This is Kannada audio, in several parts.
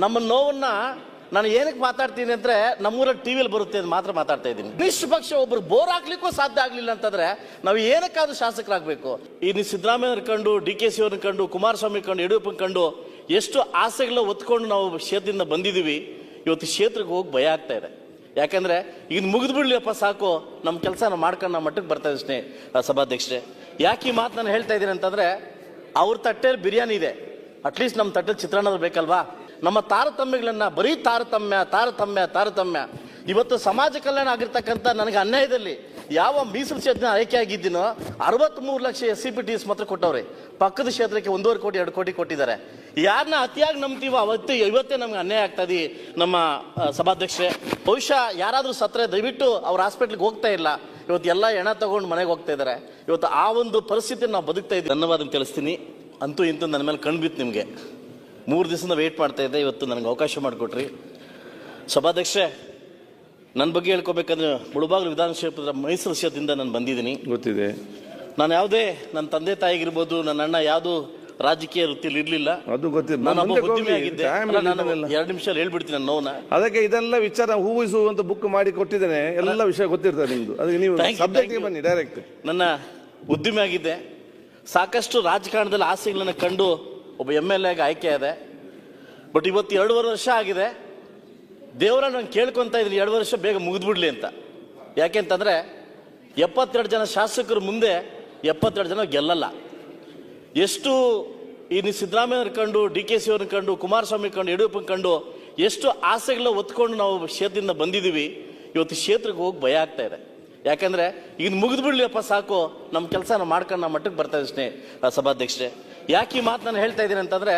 ನಮ್ಮ ನೋವನ್ನ ನಾನು ಏನಕ್ಕೆ ಮಾತಾಡ್ತೀನಿ ಅಂದ್ರೆ ನಮ್ಮೂರಲ್ಲಿ ಟಿವಿಯಲ್ಲಿ ಬರುತ್ತೆ ಅಂತ ಮಾತ್ರ ಮಾತಾಡ್ತಾ ಇದ್ದೀನಿ. ಕನಿಷ್ಠ ಪಕ್ಷ ಒಬ್ರು ಬೋರ್ ಹಾಕ್ಲಿಕ್ಕೂ ಸಾಧ್ಯ ಆಗ್ಲಿಲ್ಲ ಅಂತಂದ್ರೆ ನಾವು ಏನಕ್ಕಾದ್ರೂ ಶಾಸಕರಾಗಬೇಕು. ಈ ನೀವು ಸಿದ್ದರಾಮಯ್ಯ ಕಂಡು, DKC ಅವ್ರನ್ನ ಕಂಡು, ಕುಮಾರಸ್ವಾಮಿ ಕಂಡು, ಯಡಿಯೂರಪ್ಪ ಕಂಡು ಎಷ್ಟು ಆಸೆಗಳ ಒತ್ಕೊಂಡು ನಾವು ಕ್ಷೇತ್ರದಿಂದ ಬಂದಿದ್ದೀವಿ. ಇವತ್ತು ಕ್ಷೇತ್ರಕ್ಕೆ ಹೋಗಿ ಭಯ ಆಗ್ತಾ ಇದೆ. ಯಾಕಂದ್ರೆ ಈಗ ಮುಗಿದು ಬಿಡ್ಲಿಯಪ್ಪ ಸಾಕು, ನಮ್ಮ ಕೆಲಸ ನಾವು ಮಾಡ್ಕೊಂಡು ನಮ್ಮ ಮಟ್ಟಕ್ಕೆ ಬರ್ತಾ ಇದ್ದೀನಿ. ಸಭಾಧ್ಯಕ್ಷರೇ, ಯಾಕೆ ಈ ಮಾತು ನಾನು ಹೇಳ್ತಾ ಇದ್ದೀನಿ ಅಂತಂದ್ರೆ, ಅವ್ರ ತಟ್ಟೆಯಲ್ಲಿ ಬಿರಿಯಾನಿ ಇದೆ, ಅಟ್ಲೀಸ್ಟ್ ನಮ್ಮ ತಟ್ಟೆಯಲ್ಲಿ ಚಿತ್ರಾನ್ನ ಬೇಕಲ್ವಾ? ನಮ್ಮ ತಾರತಮ್ಯಗಳನ್ನ ಬರೀ ತಾರತಮ್ಯ ಇವತ್ತು ಸಮಾಜ ಕಲ್ಯಾಣ ಆಗಿರ್ತಕ್ಕಂಥ ನನಗೆ ಅನ್ಯಾಯದಲ್ಲಿ ಯಾವ ಮೀಸಲು ಕ್ಷೇತ್ರ ಆಯ್ಕೆ ಆಗಿದ್ದೀನೋ 63 ಲಕ್ಷ SCPTs ಮಾತ್ರ ಕೊಟ್ಟವ್ರೆ. ಪಕ್ಕದ ಕ್ಷೇತ್ರಕ್ಕೆ 1.5 ಕೋಟಿ 2 ಕೋಟಿ ಕೊಟ್ಟಿದ್ದಾರೆ. ಯಾರನ್ನ ಅತಿಯಾಗಿ ನಂಬ್ತೀವೋ ಇವತ್ತೇ ನಮ್ಗೆ ಅನ್ಯಾಯ ಆಗ್ತದೆ. ನಮ್ಮ ಸಭಾಧ್ಯಕ್ಷರೇ, ಬಹುಶಃ ಯಾರಾದ್ರೂ ಸತ್ರೆ ದಯವಿಟ್ಟು ಅವ್ರ ಹಾಸ್ಪಿಟ್ಲಿಗೆ ಹೋಗ್ತಾ ಇಲ್ಲ. ಇವತ್ತು ಎಲ್ಲ ಹೆಣ ತಗೊಂಡು ಮನೆಗೆ ಹೋಗ್ತಾ ಇದ್ದಾರೆ. ಇವತ್ತು ಆ ಒಂದು ಪರಿಸ್ಥಿತಿ ನಾವು ಬದುಕ್ತಾ ಇದ್ದೀವಿ. ಧನ್ಯವಾದ ತಿಳಿಸ್ತೀನಿ. ಅಂತೂ ಇಂತೂ ನನ್ನ ಮೇಲೆ ಕಣ್ಬಿತ್ತು. ನಿಮಗೆ 3 ದಿವಸದಿಂದ ವೇಟ್ ಮಾಡ್ತಾ ಇದ್ದೆ, ಇವತ್ತು ನನಗೆ ಅವಕಾಶ ಮಾಡಿಕೊಟ್ರಿ. ಸಭಾಧ್ಯಕ್ಷರೇ, ನನ್ನ ಬಗ್ಗೆ ಹೇಳ್ಕೊಬೇಕಂದ್ರೆ ಮುಳಬಾಗಿಲು ವಿಧಾನಕ್ಷೇತ್ರದ ಮೈಸೂರು ಕ್ಷೇತ್ರದಿಂದ ನಾನು ಬಂದಿದ್ದೀನಿ. ಗೊತ್ತಿದೆ. ನಾನು ಯಾವುದೇ ನನ್ನ ತಂದೆ ತಾಯಿಗಿರ್ಬೋದು, ನನ್ನ ಅಣ್ಣ ಯಾವುದು ರಾಜಕೀಯ ವೃತ್ತಿಯಲ್ಲಿ ಇರಲಿಲ್ಲ. ಅದು ಗೊತ್ತಿಲ್ಲ. ನಾನು ಉದ್ಯಮಿ ಆಗಿದ್ದೆ. ನಾನು 2 ನಿಮಿಷ ಹೇಳ್ಬಿಡ್ತೀನಿ ನನ್ನ ನೋವನ್ನ. ಅದಕ್ಕೆ ಇದೆಲ್ಲ ವಿಚಾರ ಹೂವಿಸು ಅಂತ ಬುಕ್ ಮಾಡಿ ಕೊಟ್ಟಿದ್ದೇನೆ. ಎಲ್ಲ ವಿಷಯ ಗೊತ್ತಿರ್ತದೆ ನಿಮ್ದು. ಅದಕ್ಕೆ ನೀವು ಸಬ್ಜೆಕ್ಟ್ಗೆ ಬನ್ನಿ ಡೈರೆಕ್ಟ್. ನನ್ನ ಉದ್ಯಮಿ ಆಗಿದ್ದೆ. ಸಾಕಷ್ಟು ರಾಜಕಾರಣದಲ್ಲಿ ಆಸೆಗಳನ್ನು ಕಂಡು ಒಬ್ಬ MLA ಆಗಿ ಆಯ್ಕೆ ಆದೆ. ಬಟ್ ಇವತ್ತು 2.5 ವರ್ಷ ಆಗಿದೆ. ದೇವರ ನಾನು ಕೇಳ್ಕೊತಾ ಇದ್ದೀನಿ 2 ವರ್ಷ ಬೇಗ ಮುಗಿದ್ಬಿಡ್ಲಿ ಅಂತ. ಯಾಕೆಂತಂದ್ರೆ 72 ಜನ ಶಾಸಕರು ಮುಂದೆ 72 ಜನ ಗೆಲ್ಲಲ್ಲ. ಎಷ್ಟು ಈ ನೀವು ಸಿದ್ದರಾಮಯ್ಯ ಕಂಡು, DKC ಅವ್ರನ್ನ ಕಂಡು, ಕುಮಾರಸ್ವಾಮಿ ಕಂಡು, ಯಡಿಯೂರಪ್ಪ ಕಂಡು ಎಷ್ಟು ಆಸೆಗಳ ಒತ್ಕೊಂಡು ನಾವು ಕ್ಷೇತ್ರದಿಂದ ಬಂದಿದ್ದೀವಿ. ಇವತ್ತು ಕ್ಷೇತ್ರಕ್ಕೆ ಹೋಗಿ ಭಯ ಆಗ್ತಾ ಇದೆ. ಯಾಕಂದ್ರೆ ಈಗ ಮುಗಿದು ಬಿಡ್ಲಿಯಪ್ಪ ಸಾಕು, ನಮ್ಮ ಕೆಲಸ ನಾವು ಮಾಡ್ಕೊಂಡು ನಮ್ಮ ಮಟ್ಟಕ್ಕೆ ಬರ್ತಾ ಇದ್ದೀನಿ. ಸಭಾಧ್ಯಕ್ಷರೇ, ಯಾಕೆ ಈ ಮಾತು ನಾನು ಹೇಳ್ತಾ ಇದ್ದೀನಿ ಅಂತಂದ್ರೆ,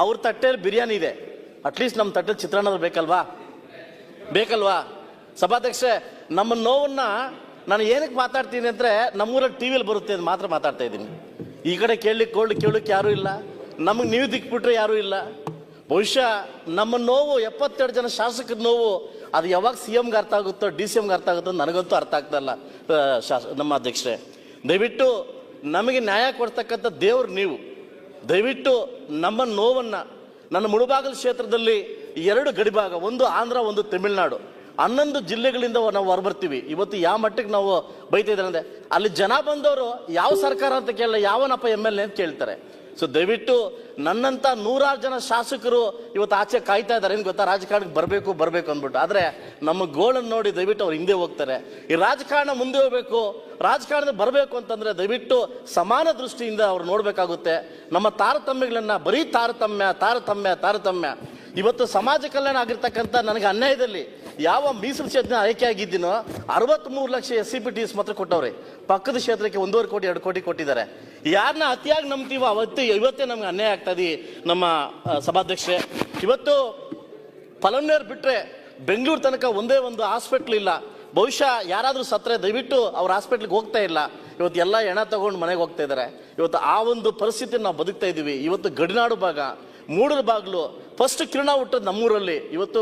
ಅವ್ರ ತಟ್ಟೆಯಲ್ಲಿ ಬಿರಿಯಾನಿ ಇದೆ, ಅಟ್ಲೀಸ್ಟ್ ನಮ್ಮ ತಟ್ಟೆಯಲ್ಲಿ ಚಿತ್ರಾನ್ನ ಬೇಕಲ್ವಾ? ಸಭಾಧ್ಯಕ್ಷರೇ, ನಮ್ಮ ನೋವನ್ನ ನಾನು ಏನಕ್ಕೆ ಮಾತಾಡ್ತೀನಿ ಅಂದ್ರೆ ನಮ್ಮೂರಲ್ಲಿ ಟಿವಿಯಲ್ಲಿ ಬರುತ್ತೆ ಅಂತ ಮಾತ್ರ ಮಾತಾಡ್ತಾ ಇದ್ದೀನಿ. ಈ ಕಡೆ ಕೇಳಲಿಕ್ಕೆ ಯಾರೂ ಇಲ್ಲ. ನಮಗೆ ನೀವು ದಿಕ್ಬಿಟ್ರೆ ಯಾರೂ ಇಲ್ಲ. ಬಹುಶಃ ನಮ್ಮ ನೋವು 72 ಜನ ಶಾಸಕರ ನೋವು ಅದು ಯಾವಾಗ CMಗೆ ಅರ್ಥ ಆಗುತ್ತೋ, DCMಗೆ ಅರ್ಥ ಆಗುತ್ತೋ ನನಗಂತೂ ಅರ್ಥ ಆಗ್ತಲ್ಲ. ನಮ್ಮ ಅಧ್ಯಕ್ಷರೇ, ದಯವಿಟ್ಟು ನಮಗೆ ನ್ಯಾಯ ಕೊಡ್ತಕ್ಕಂಥ ದೇವ್ರು ನೀವು. ದಯವಿಟ್ಟು ನಮ್ಮ ನೋವನ್ನು, ನನ್ನ ಮುಳಬಾಗಿಲು ಕ್ಷೇತ್ರದಲ್ಲಿ 2 ಗಡಿಭಾಗ, ಒಂದು ಆಂಧ್ರ, ಒಂದು ತಮಿಳುನಾಡು, 11 ಜಿಲ್ಲೆಗಳಿಂದ ನಾವು ಹೊರಬರ್ತೀವಿ. ಇವತ್ತು ಯಾವ ಮಟ್ಟಕ್ಕೆ ನಾವು ಬೈತಾ ಇದ್ದಾರೆ ಅಂದರೆ, ಅಲ್ಲಿ ಜನ ಬಂದವರು ಯಾವ ಸರ್ಕಾರ ಅಂತ ಕೇಳಲ್ಲ, ಯಾವನಪ್ಪ MLA ಅಂತ ಕೇಳ್ತಾರೆ. ಸೊ ದಯವಿಟ್ಟು ನನ್ನಂತ 100 ಜನ ಶಾಸಕರು ಇವತ್ತು ಆಚೆ ಕಾಯ್ತಾ ಇದ್ದಾರೆ. ಏನು ಗೊತ್ತಾ, ರಾಜಕಾರಣಕ್ಕೆ ಬರಬೇಕು ಅಂದ್ಬಿಟ್ಟು. ಆದರೆ ನಮ್ಮ ಗೋಳನ್ನು ನೋಡಿ ದಯವಿಟ್ಟು ಅವ್ರು ಹಿಂದೆ ಹೋಗ್ತಾರೆ. ಈ ರಾಜಕಾರಣ ಮುಂದೆ ಹೋಗ್ಬೇಕು, ರಾಜಕಾರಣದಲ್ಲಿ ಬರಬೇಕು ಅಂತಂದ್ರೆ ದಯವಿಟ್ಟು ಸಮಾನ ದೃಷ್ಟಿಯಿಂದ ಅವ್ರು ನೋಡ್ಬೇಕಾಗುತ್ತೆ. ನಮ್ಮ ತಾರತಮ್ಯಗಳನ್ನ ಬರೀ ತಾರತಮ್ಯ ಇವತ್ತು ಸಮಾಜ ಕಲ್ಯಾಣ ಆಗಿರ್ತಕ್ಕಂಥ ನನಗೆ ಅನ್ಯಾಯದಲ್ಲಿ ಯಾವ ಮೀಸಲು ಕ್ಷೇತ್ರ ಆಯ್ಕೆ ಆಗಿದ್ದೀನೋ 63 ಲಕ್ಷ SCPTs ಮಾತ್ರ ಕೊಟ್ಟವ್ರೆ. ಪಕ್ಕದ ಕ್ಷೇತ್ರಕ್ಕೆ 1.5 ಕೋಟಿ 2 ಕೋಟಿ ಕೊಟ್ಟಿದ್ದಾರೆ. ಯಾರನ್ನ ಅತಿಯಾಗಿ ನಂಬ್ತೀವೋ ಇವತ್ತೇ ನಮ್ಗೆ ಅನ್ಯಾಯ ಆಗ್ತದೆ. ನಮ್ಮ ಸಭಾಧ್ಯಕ್ಷರೇ, ಇವತ್ತು ಫಲನ್ನೇರು ಬಿಟ್ರೆ ಬೆಂಗಳೂರು ತನಕ ಒಂದೇ ಒಂದು ಹಾಸ್ಪಿಟ್ಲ್ ಇಲ್ಲ. ಬಹುಶಃ ಯಾರಾದ್ರೂ ಸತ್ರೆ ದಯವಿಟ್ಟು ಅವ್ರ ಹಾಸ್ಪಿಟ್ಲಿಗೆ ಹೋಗ್ತಾ ಇಲ್ಲ. ಇವತ್ತು ಎಲ್ಲ ಹೆಣ ತಗೊಂಡು ಮನೆಗೆ ಹೋಗ್ತಾ ಇದ್ದಾರೆ. ಇವತ್ತು ಆ ಒಂದು ಪರಿಸ್ಥಿತಿ ನಾವು ಬದುಕ್ತಾ ಇದ್ದೀವಿ. ಇವತ್ತು ಗಡಿನಾಡು ಭಾಗ, ಮೂಡಲ ಬಾಗಿಲು, ಫಸ್ಟ್ ಕಿರಣ ಹುಟ್ಟೋದು ನಮ್ಮೂರಲ್ಲಿ. ಇವತ್ತು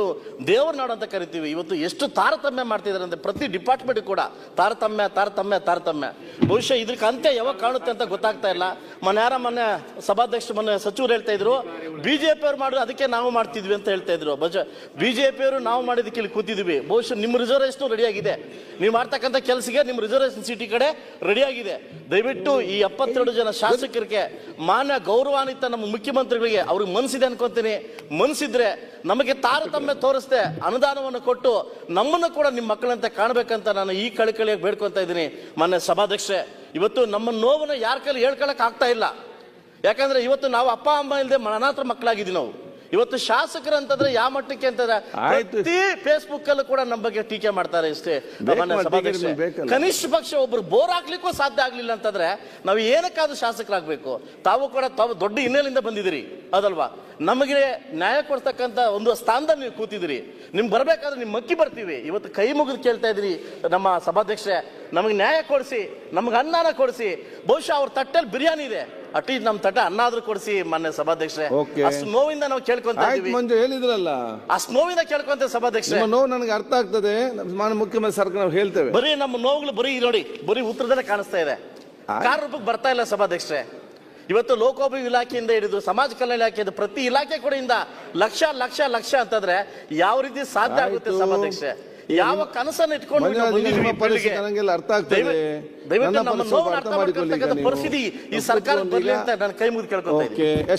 ದೇವರ ನಾಡು ಅಂತ ಕರಿತೀವಿ. ಇವತ್ತು ಎಷ್ಟು ತಾರತಮ್ಯ ಮಾಡ್ತಿದ್ದಾರೆ ಅಂದ್ರೆ ಪ್ರತಿ ಡಿಪಾರ್ಟ್ಮೆಂಟ್ ಕೂಡ ತಾರತಮ್ಯ. ಬಹುಶಃ ಇದಕ್ಕೆ ಅಂತ್ಯ ಯಾವಾಗ ಕಾಣುತ್ತೆ ಅಂತ ಗೊತ್ತಾಗ್ತಾ ಇಲ್ಲ. ಮೊನ್ನೆ ಸಭಾಧ್ಯಕ್ಷ ಸಚಿವರು ಹೇಳ್ತಾ ಇದ್ರು, BJP ಅವ್ರು ಮಾಡಿದ್ರು ಅದಕ್ಕೆ ನಾವು ಮಾಡ್ತಿದ್ವಿ ಅಂತ ಹೇಳ್ತಾ ಇದ್ರು. BJP ಅವರು ನಾವು ಮಾಡಿದಕ್ಕೆ ಇಲ್ಲಿ ಕೂತಿದ್ವಿ. ಬಹುಶಃ ನಿಮ್ಮ ರಿಸರ್ವೇಷನ್ ರೆಡಿ ಆಗಿದೆ. ನೀವು ಮಾಡ್ತಕ್ಕಂಥ ಕೆಲಸಕ್ಕೆ ನಿಮ್ಮ ರಿಸರ್ವೇಷನ್ ಸೀಟಿ ಕಡೆ ರೆಡಿ ಆಗಿದೆ. ದಯವಿಟ್ಟು ಈ 72 ಜನ ಶಾಸಕರಿಗೆ ಮಾನ್ಯ ಗೌರವಾನ್ವಿತ ನಮ್ಮ ಮುಖ್ಯಮಂತ್ರಿಗಳಿಗೆ ಅವ್ರಿಗೆ ಮನಸ್ಸಿದೆ ಅನ್ಕೊಂತೀನಿ. ಮನಸ್ಸಿದ್ರೆ ನಮಗೆ ತಾರತಮ್ಯ ತೋರಿಸ್ದೆ ಅನುದಾನವನ್ನು ಕೊಟ್ಟು ನಮ್ಮನ್ನು ಕೂಡ ನಿಮ್ಮ ಮಕ್ಕಳಂತೆ ಕಾಣಬೇಕಂತ ನಾನು ಈ ಕಳಿಕಳಿಯಾಗಿ ಬೇಡ್ಕೊತಾ ಇದ್ದೀನಿ. ಮಾನ್ಯ ಸಭಾಧ್ಯಕ್ಷರೇ, ಇವತ್ತು ನಮ್ಮ ನೋವನ್ನು ಯಾರ ಕೈಲಿ ಹೇಳ್ಕೊಳಕ್ ಆಗ್ತಾ ಇಲ್ಲ. ಯಾಕಂದ್ರೆ ಇವತ್ತು ನಾವು ಅಪ್ಪ ಅಮ್ಮ ಇಲ್ಲದೆ ಅನಾಥ ಮಕ್ಕಳಾಗಿದ್ದೀವಿ ನಾವು. ಇವತ್ತು ಶಾಸಕರು ಅಂತಂದ್ರೆ ಯಾವ ಮಟ್ಟಕ್ಕೆ ಅಂತಂದ್ರೆ ಪ್ರತಿ ಫೇಸ್ಬುಕ್ ಅಲ್ಲೂ ಕೂಡ ನಮ್ಮ ಬಗ್ಗೆ ಟೀಕೆ ಮಾಡ್ತಾರೆ. ಇಷ್ಟೇ ಕನಿಷ್ಠ ಪಕ್ಷ ಒಬ್ರು ಬೋರ್ ಹಾಕ್ಲಿಕ್ಕೂ ಸಾಧ್ಯ ಆಗ್ಲಿಲ್ಲ ಅಂತಂದ್ರೆ ನಾವು ಏನಕ್ಕಾದ್ರೂ ಶಾಸಕರಾಗಬೇಕು. ತಾವು ದೊಡ್ಡ ಹಿನ್ನೆಲೆಯಿಂದ ಬಂದಿದ್ದೀರಿ ಅದಲ್ವಾ? ನಮಗೆ ನ್ಯಾಯ ಕೊಡ್ತಕ್ಕಂಥ ಒಂದು ಸ್ಥಾನದಲ್ಲಿ ನೀವು ಕೂತಿದ್ದೀರಿ. ನಿಮ್ಗೆ ಬರ್ಬೇಕಾದ್ರೆ ನಿಮ್ಮ ಮಕ್ಕಿ ಬರ್ತೀವಿ. ಇವತ್ತು ಕೈ ಮುಗಿದು ಕೇಳ್ತಾ ಇದ್ದೀರಿ ನಮ್ಮ ಸಭಾಧ್ಯಕ್ಷರೇ, ನಮಗೆ ನ್ಯಾಯ ಕೊಡಿಸಿ, ನಮ್ಗೆ ಅನ್ನನ ಕೊಡಿಸಿ. ಬಹುಶಃ ಅವ್ರ ತಟ್ಟೆಯಲ್ಲಿ ಬಿರಿಯಾನಿ ಇದೆ, ಅಟ್ಲೀಸ್ಟ್ ನಮ್ಮ ತಟ್ಟೆ ಅನ್ನ ಆದ್ರೂ ಕೊಡಿಸಿ. ಮಾನ್ಯ ಸಭಾಧ್ಯಕ್ಷರೇ, ಅಷ್ಟು ನೋವಿಂದ ನಾವು ಕೇಳ್ಕೊಂತ ಮಂಜು ಹೇಳಿದ್ರಲ್ಲ, ಅಷ್ಟು ನೋವಿಂದ ಕೇಳ್ಕೊಂತ ಸಭಾಧ್ಯಕ್ಷರೇ. ನೋವು ನನಗೆ ಅರ್ಥ ಆಗ್ತದೆ. ಮುಖ್ಯಮಂತ್ರಿ ಸರ್ಕಾರ ನಾವು ಹೇಳ್ತೇವೆ. ಬರೀ ನಮ್ಮ ನೋವುಗಳು ಬರೀ ನೋಡಿ, ಬರೀ ಉತ್ತರದಲ್ಲೇ ಕಾಣಿಸ್ತಾ ಇದೆ. ಕಾರ್ ರೂಪಕ್ಕೆ ಬರ್ತಾ ಇಲ್ಲ ಸಭಾಧ್ಯಕ್ಷರೇ. ಇವತ್ತು ಲೋಕೋಪಯೋಗಿ ಇಲಾಖೆಯಿಂದ ಹಿಡಿದು ಸಮಾಜ ಕಲ್ಯಾಣ ಇಲಾಖೆಯಿಂದ ಪ್ರತಿ ಇಲಾಖೆ ಕಡೆಯಿಂದ ಲಕ್ಷ ಲಕ್ಷ ಲಕ್ಷ ಅಂತಂದ್ರೆ ಯಾವ ರೀತಿ ಸಾಧ್ಯ ಆಗುತ್ತೆ ಆಯ್ತು. ಸಭಾಧ್ಯಕ್ಷೆ? ಯಾವ ಕನಸನ್ನು ಇಟ್ಕೊಂಡು ನಾವು ಮಂಜುನಾಥ್, ಬಂದಿದ್ದೀವಿ ನಿಮ್ಮ ಈ ಪರಿಸ್ಥಿತಿ ಪೀಳಿಗೆ? ನನಗೆಲ್ಲ ಅರ್ಥ ಆಗ್ತದೆ. ದಯವಿಟ್ಟು ನನ್ನ ನಮ್ಮ ಪರಿಸ್ಥಿತಿ ನೋವನ್ನು ಅರ್ಥ ಅರ್ಥ ಮಾಡಿಕೊಳ್ಳಿ ಈಗ ಮಾಡ್ಕೊಳ್ತಕ್ಕಂಥ ನೀವು. ಪರಿಸ್ಥಿತಿ ಈ ಸರ್ಕಾರಕ್ಕೆ ಬರಲಿ ಅಂತ ನಾನು ಕೈ ಮುಗಿದು ಕೇಳ್ಕೊತಾ ಇದ್ದೀನಿ. ಓಕೆ.